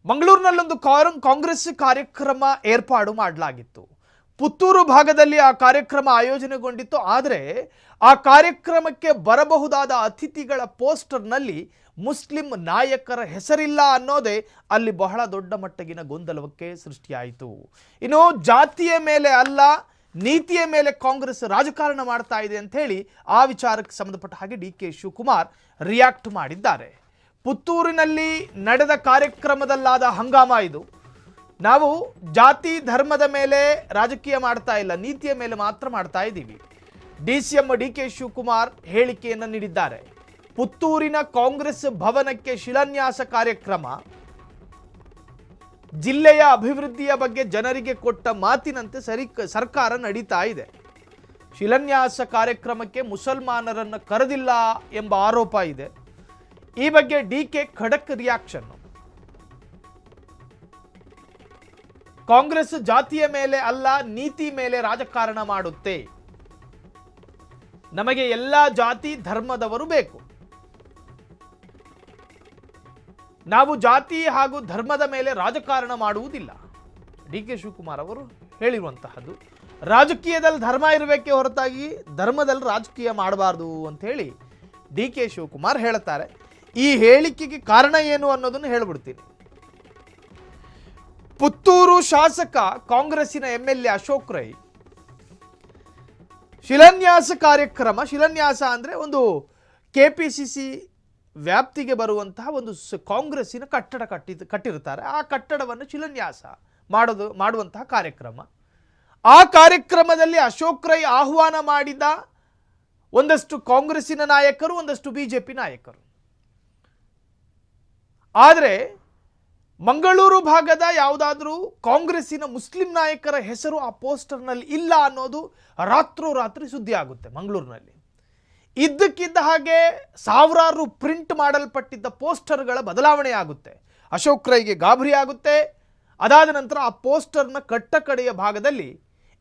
ಮಂಗಳೂರಿನಲ್ಲೊಂದು ಕಾಂಗ್ರೆಸ್ ಕಾರ್ಯಕ್ರಮ ಏರ್ಪಾಡು ಮಾಡಲಾಗಿತ್ತು. ಪುತ್ತೂರು ಭಾಗದಲ್ಲಿ ಆ ಕಾರ್ಯಕ್ರಮ ಆಯೋಜನೆಗೊಂಡಿತ್ತು. ಆದರೆ ಆ ಕಾರ್ಯಕ್ರಮಕ್ಕೆ ಬರಬಹುದಾದ ಅತಿಥಿಗಳ ಪೋಸ್ಟರ್ನಲ್ಲಿ ಮುಸ್ಲಿಂ ನಾಯಕರ ಹೆಸರಿಲ್ಲ ಅನ್ನೋದೇ ಅಲ್ಲಿ ಬಹಳ ದೊಡ್ಡ ಮಟ್ಟಗಿನ ಗೊಂದಲಕ್ಕೆ ಸೃಷ್ಟಿಯಾಯಿತು. ಇನ್ನು ಜಾತಿಯ ಮೇಲೆ ಅಲ್ಲ, ನೀತಿಯ ಮೇಲೆ ಕಾಂಗ್ರೆಸ್ ರಾಜಕಾರಣ ಮಾಡ್ತಾ ಇದೆ ಅಂತ ಹೇಳಿ ಆ ವಿಚಾರಕ್ಕೆ ಸಂಬಂಧಪಟ್ಟ ಹಾಗೆ ಡಿ.ಕೆ. ಶಿವಕುಮಾರ್ ರಿಯಾಕ್ಟ್ ಮಾಡಿದ್ದಾರೆ. ಪುತ್ತೂರಿನಲ್ಲಿ ನಡೆದ ಕಾರ್ಯಕ್ರಮದಲ್ಲಾದ ಹಂಗಾಮ ಇದು. ನಾವು ಜಾತಿ ಧರ್ಮದ ಮೇಲೆ ರಾಜಕೀಯ ಮಾಡ್ತಾ ಇಲ್ಲ, ನೀತಿಯ ಮೇಲೆ ಮಾತ್ರ ಮಾಡ್ತಾ ಇದ್ದೀವಿ. ಡಿ.ಸಿ.ಎಂ ಡಿ.ಕೆ. ಶಿವಕುಮಾರ್ ಹೇಳಿಕೆಯನ್ನು ನೀಡಿದ್ದಾರೆ. ಪುತ್ತೂರಿನ ಕಾಂಗ್ರೆಸ್ ಭವನಕ್ಕೆ ಶಿಲಾನ್ಯಾಸ ಕಾರ್ಯಕ್ರಮ ಜಿಲ್ಲೆಯ ಅಭಿವೃದ್ಧಿಯ ಬಗ್ಗೆ ಜನರಿಗೆ ಕೊಟ್ಟ ಮಾತಿನಂತೆ ಸರ್ಕಾರ ನಡೀತಾ ಇದೆ. ಶಿಲಾನ್ಯಾಸ ಕಾರ್ಯಕ್ರಮಕ್ಕೆ ಮುಸಲ್ಮಾನರನ್ನು ಕರೆದಿಲ್ಲ ಎಂಬ ಆರೋಪ ಇದೆ. ಈ ಬಗ್ಗೆ ಡಿ.ಕೆ. ಖಡಕ್ ರಿಯಾಕ್ಷನ್. ಕಾಂಗ್ರೆಸ್ ಜಾತಿಯ ಮೇಲೆ ಅಲ್ಲ, ನೀತಿ ಮೇಲೆ ರಾಜಕಾರಣ ಮಾಡುತ್ತೆ. ನಮಗೆ ಎಲ್ಲ ಜಾತಿ ಧರ್ಮದವರು ಬೇಕು. ನಾವು ಜಾತಿ ಹಾಗೂ ಧರ್ಮದ ಮೇಲೆ ರಾಜಕಾರಣ ಮಾಡುವುದಿಲ್ಲ. ಡಿ.ಕೆ. ಶಿವಕುಮಾರ್ ಅವರು ಹೇಳಿರುವಂತಹದ್ದು. ರಾಜಕೀಯದಲ್ಲಿ ಧರ್ಮ ಇರಬೇಕೆ ಹೊರತಾಗಿ ಧರ್ಮದಲ್ಲಿ ರಾಜಕೀಯ ಮಾಡಬಾರ್ದು ಅಂತ ಹೇಳಿ ಡಿ.ಕೆ. ಶಿವಕುಮಾರ್ ಹೇಳ್ತಾರೆ. ಈ ಹೇಳಿಕೆಗೆ ಕಾರಣ ಏನು ಅನ್ನೋದನ್ನು ಹೇಳ್ಬಿಡ್ತೀನಿ. ಪುತ್ತೂರು ಶಾಸಕ ಕಾಂಗ್ರೆಸ್ಸಿನ MLA ಅಶೋಕ್ ರೈ ಶಿಲಾನ್ಯಾಸ ಕಾರ್ಯಕ್ರಮ, ಶಿಲಾನ್ಯಾಸ ಅಂದರೆ ಒಂದು KPCC ವ್ಯಾಪ್ತಿಗೆ ಬರುವಂತಹ ಒಂದು ಕಾಂಗ್ರೆಸ್ಸಿನ ಕಟ್ಟಡ ಕಟ್ಟಿರ್ತಾರೆ. ಆ ಕಟ್ಟಡವನ್ನು ಶಿಲಾನ್ಯಾಸ ಮಾಡುವಂತಹ ಕಾರ್ಯಕ್ರಮ. ಆ ಕಾರ್ಯಕ್ರಮದಲ್ಲಿ ಅಶೋಕ್ ರೈ ಆಹ್ವಾನ ಮಾಡಿದ ಒಂದಷ್ಟು ಕಾಂಗ್ರೆಸ್ಸಿನ ನಾಯಕರು, ಒಂದಷ್ಟು BJP ನಾಯಕರು. ಆದರೆ ಮಂಗಳೂರು ಭಾಗದ ಯಾವುದಾದ್ರೂ ಕಾಂಗ್ರೆಸ್ಸಿನ ಮುಸ್ಲಿಂ ನಾಯಕರ ಹೆಸರು ಆ ಪೋಸ್ಟರ್ನಲ್ಲಿ ಇಲ್ಲ ಅನ್ನೋದು ರಾತ್ರೋರಾತ್ರಿ ಸುದ್ದಿ ಆಗುತ್ತೆ ಮಂಗಳೂರಿನಲ್ಲಿ. ಇದ್ದಕ್ಕಿದ್ದ ಹಾಗೆ ಸಾವಿರಾರು ಪ್ರಿಂಟ್ ಮಾಡಲ್ಪಟ್ಟಿದ್ದ ಪೋಸ್ಟರ್ಗಳ ಬದಲಾವಣೆ ಆಗುತ್ತೆ. ಅಶೋಕ್ ರೈಗೆ ಗಾಬರಿ ಆಗುತ್ತೆ. ಅದಾದ ನಂತರ ಆ ಪೋಸ್ಟರ್ನ ಕಟ್ಟಕಡೆಯ ಭಾಗದಲ್ಲಿ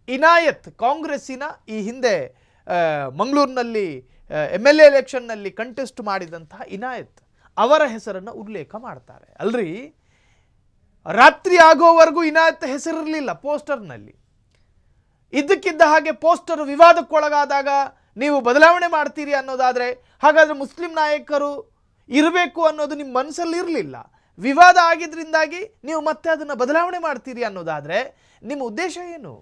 ಇನಾಯತ್, ಕಾಂಗ್ರೆಸ್ಸಿನ ಈ ಹಿಂದೆ ಮಂಗಳೂರಿನಲ್ಲಿ MLA ಎಲೆಕ್ಷನ್ನಲ್ಲಿ ಕಂಟೆಸ್ಟ್ ಮಾಡಿದಂತಹ ಇನಾಯತ್ ಅವರ ಹೆಸರನ್ನು ಉಲ್ಲೇಖ ಮಾಡ್ತಾರೆ. ಅಲ್ರಿ, ರಾತ್ರಿ ಆಗೋವರೆಗೂ ಇನಾಯತ್ ಹೆಸರಿರಲಿಲ್ಲ ಪೋಸ್ಟರ್ನಲ್ಲಿ. ಇದ್ದಕ್ಕಿದ್ದ ಹಾಗೆ ಪೋಸ್ಟರ್ ವಿವಾದಕ್ಕೊಳಗಾದಾಗ ನೀವು ಬದಲಾವಣೆ ಮಾಡ್ತೀರಿ ಅನ್ನೋದಾದರೆ, ಹಾಗಾದರೆ ಮುಸ್ಲಿಂ ನಾಯಕರು ಇರಬೇಕು ಅನ್ನೋದು ನಿಮ್ಮ ಮನಸ್ಸಲ್ಲಿ ಇರಲಿಲ್ಲ, ವಿವಾದ ಆಗಿದ್ದರಿಂದಾಗಿ ನೀವು ಮತ್ತೆ ಅದನ್ನು ಬದಲಾವಣೆ ಮಾಡ್ತೀರಿ ಅನ್ನೋದಾದರೆ ನಿಮ್ಮ ಉದ್ದೇಶ ಏನು?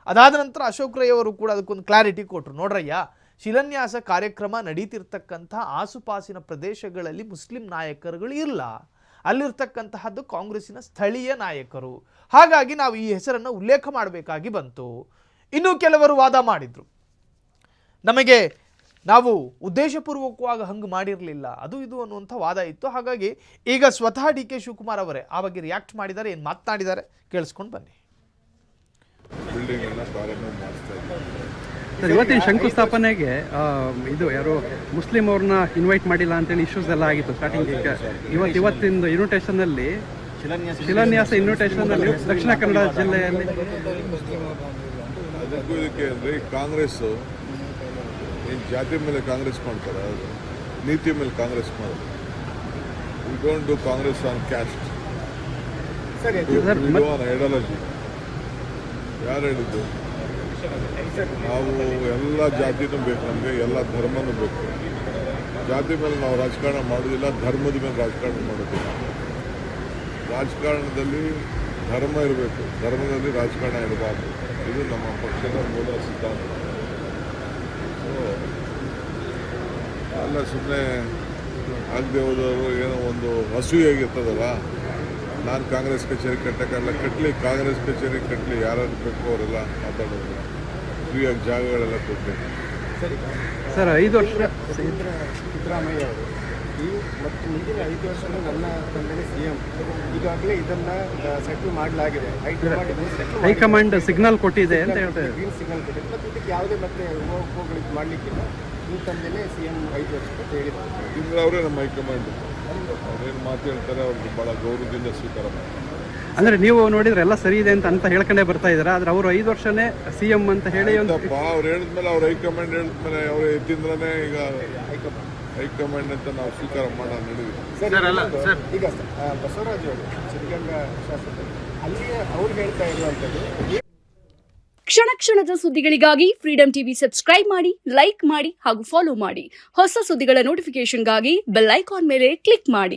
ಅದಾದ ನಂತರ ಅಶೋಕ್ ರೈ ಅವರು ಕೂಡ ಅದಕ್ಕೊಂದು ಕ್ಲಾರಿಟಿ ಕೊಟ್ಟರು. ನೋಡ್ರಯ್ಯ, ಶಿಲಾನ್ಯಾಸ ಕಾರ್ಯಕ್ರಮ ನಡೀತಿರ್ತಕ್ಕಂಥ ಆಸುಪಾಸಿನ ಪ್ರದೇಶಗಳಲ್ಲಿ ಮುಸ್ಲಿಂ ನಾಯಕರುಗಳು ಇಲ್ಲ, ಅಲ್ಲಿರ್ತಕ್ಕಂತಹದ್ದು ಕಾಂಗ್ರೆಸ್ಸಿನ ಸ್ಥಳೀಯ ನಾಯಕರು. ಹಾಗಾಗಿ ನಾವು ಈ ಹೆಸರನ್ನು ಉಲ್ಲೇಖ ಮಾಡಬೇಕಾಗಿ ಬಂತು. ಇನ್ನೂ ಕೆಲವರು ವಾದ ಮಾಡಿದರು, ನಮಗೆ ನಾವು ಉದ್ದೇಶಪೂರ್ವಕವಾಗಿ ಹಂಗೆ ಮಾಡಿರಲಿಲ್ಲ, ಅದು ಇದು ಅನ್ನುವಂಥ ವಾದ ಇತ್ತು. ಹಾಗಾಗಿ ಈಗ ಸ್ವತಃ ಡಿ.ಕೆ. ಶಿವಕುಮಾರ್ ಅವರೇ ಆ ಬಗ್ಗೆ ರಿಯಾಕ್ಟ್ ಮಾಡಿದ್ದಾರೆ, ಏನು ಮಾತನಾಡಿದ್ದಾರೆ ಕೇಳಿಸ್ಕೊಂಡು ಬನ್ನಿ. ಸರ್, ಇವತ್ತಿನ ಶಂಕುಸ್ಥಾಪನೆಗೆ ಇದು ಯಾರು ಮುಸ್ಲಿಂ ಅವ್ರನ್ನ ಇನ್ವೈಟ್ ಮಾಡಿಲ್ಲ ಅಂತೇಳಿ ಇಶ್ಯೂಸ್ ಎಲ್ಲ ಆಗಿತ್ತು ಸ್ಟಾರ್ಟಿಂಗ್. ಇವತ್ತಿನ ಇನ್ವಿಟೇಷನ್ನಲ್ಲಿ, ಶಿಲಾನ್ಯಾಸ ಇನ್ವಿಟೇಷನ್ನಲ್ಲಿ ದಕ್ಷಿಣ ಕನ್ನಡ ಜಿಲ್ಲೆಯಲ್ಲಿ ಅದಕ್ಕೂ ಇದಕ್ಕೆ ಅಂದರೆ ಕಾಂಗ್ರೆಸ್ ಏನು ಜಾತಿ ಮೇಲೆ ಕಾಂಗ್ರೆಸ್ ಮಾಡ್ತಾರೆ, ನೀತಿ ಮೇಲೆ ಕಾಂಗ್ರೆಸ್ ಮಾಡೋದು. We don't do Congress on caste, ideology. ಯಾರು ಹೇಳಿದ್ದು? ನಾವು ಎಲ್ಲ ಜಾತಿನೂ ಬೇಕು, ನಮಗೆ ಎಲ್ಲ ಧರ್ಮನೂ ಬೇಕು. ಜಾತಿ ಮೇಲೆ ನಾವು ರಾಜಕಾರಣ ಮಾಡೋದಿಲ್ಲ, ಧರ್ಮದ ಮೇಲೆ ರಾಜಕಾರಣ ಮಾಡೋದಿಲ್ಲ. ರಾಜಕಾರಣದಲ್ಲಿ ಧರ್ಮ ಇರಬೇಕು, ಧರ್ಮದಲ್ಲಿ ರಾಜಕಾರಣ ಇರಬಾರ್ದು. ಇದು ನಮ್ಮ ಪಕ್ಷದ ಮೂಲ ಸಿದ್ಧಾಂತ. ಅಲ್ಲ, ಸುಮ್ಮನೆ ಆಗದೆ ಹೋದವರು ಏನೋ ಒಂದು ಹಸುವಾಗಿರ್ತದಲ್ಲ, ನಾನು ಕಾಂಗ್ರೆಸ್ ಕಚೇರಿ ಕಟ್ಟಲಿ, ಕಾಂಗ್ರೆಸ್ ಕಚೇರಿ ಕಟ್ಟಲಿ, ಯಾರು ಬೇಕು ಅವರೆಲ್ಲ ಮಾತಾಡೋದು. ಫ್ರೀಯಾಗಿ ಜಾಗಗಳೆಲ್ಲ ಕೊಟ್ಟೆ. ಸರ್, 5 ವರ್ಷ ಸಿದ್ದರಾಮಯ್ಯ ಅವರು ಮತ್ತು ಮುಂದಿನ 5 ವರ್ಷಗಳು ನನ್ನ ತಂದೆನೇ CM. ಈಗಾಗಲೇ ಇದನ್ನು ಸೆಟ್ಲ್ ಮಾಡಲಾಗಿದೆ. ಹೈಕಮಾಂಡ್ ಸಿಗ್ನಲ್ ಕೊಟ್ಟಿದೆ ಅಂತ ಹೇಳ್ತಾರೆ. ಗ್ರೀನ್ ಸಿಗ್ನಲ್ ಕೊಟ್ಟಿದೆ. ಮತ್ತು ಇದಕ್ಕೆ ಯಾವುದೇ ಮತ್ತೆ ಹೋಗ್ಲಿಕ್ಕೆ ಮಾಡಲಿಕ್ಕಿಲ್ಲ. ನಿಮ್ಮ ತಂದೆನೇ CM 5 ವರ್ಷ ಅಂತ ಹೇಳಿದ್ದಾರೆ. ಇದ್ರೆ ಅವರೇ ನಮ್ಮ ಹೈಕಮಾಂಡ್. ಅವ್ರೇನು ಮಾತು ಹೇಳ್ತಾರೆ ಅವ್ರಿಗೆ ಭಾಳ ಗೌರವದಿಂದ ಸ್ವೀಕಾರ ಮಾಡ್ತಾರೆ. ಅಂದರೆ ನೀವು ನೋಡಿದ್ರೆ ಎಲ್ಲ ಸರಿ ಇದೆ ಅಂತ ಹೇಳ್ಕೊಂಡೇ ಬರ್ತಾ ಇದ್ದಾರೆ. ಆದರೆ ಅವರು 5 ವರ್ಷನೇ CM ಅಂತ ಹೇಳಿ ಅವ್ರು ಹೇಳಿದ್ಮೇಲೆ, ಅವ್ರ ಹೈಕಮಾಂಡ್ ಹೇಳಿದ್ಮೇಲೆ, ಅವ್ರು ಎತ್ತಿಂದ್ರೇ ಈಗ ಹೈಕಮಾಂಡ್ ಅಂತ ನಾವು ಸ್ವೀಕಾರ ಮಾಡೋಣ ನಡೀವಿ. ಈಗ ಬಸವರಾಜ್ ಅವರು ಸಿದ್ಧಗಂಗಾ ಶಾಸಕರು ಅಲ್ಲಿಯೇ ಅವ್ರು ಹೇಳ್ತಾ ಇರುವಂಥದ್ದು ಕ್ಷಣ ಕ್ಷಣದ ಸುದ್ದಿಗಳಿಗಾಗಿ ಫ್ರೀಡಂ ಟಿವಿ ಸಬ್ಸ್ಕ್ರೈಬ್ ಮಾಡಿ, ಲೈಕ್ ಮಾಡಿ ಹಾಗೂ ಫಾಲೋ ಮಾಡಿ. ಹೊಸ ಸುದ್ದಿಗಳ ನೋಟಿಫಿಕೇಶನ್ಗಾಗಿ ಬೆಲ್ ಐಕಾನ್ ಮೇಲೆ ಕ್ಲಿಕ್ ಮಾಡಿ.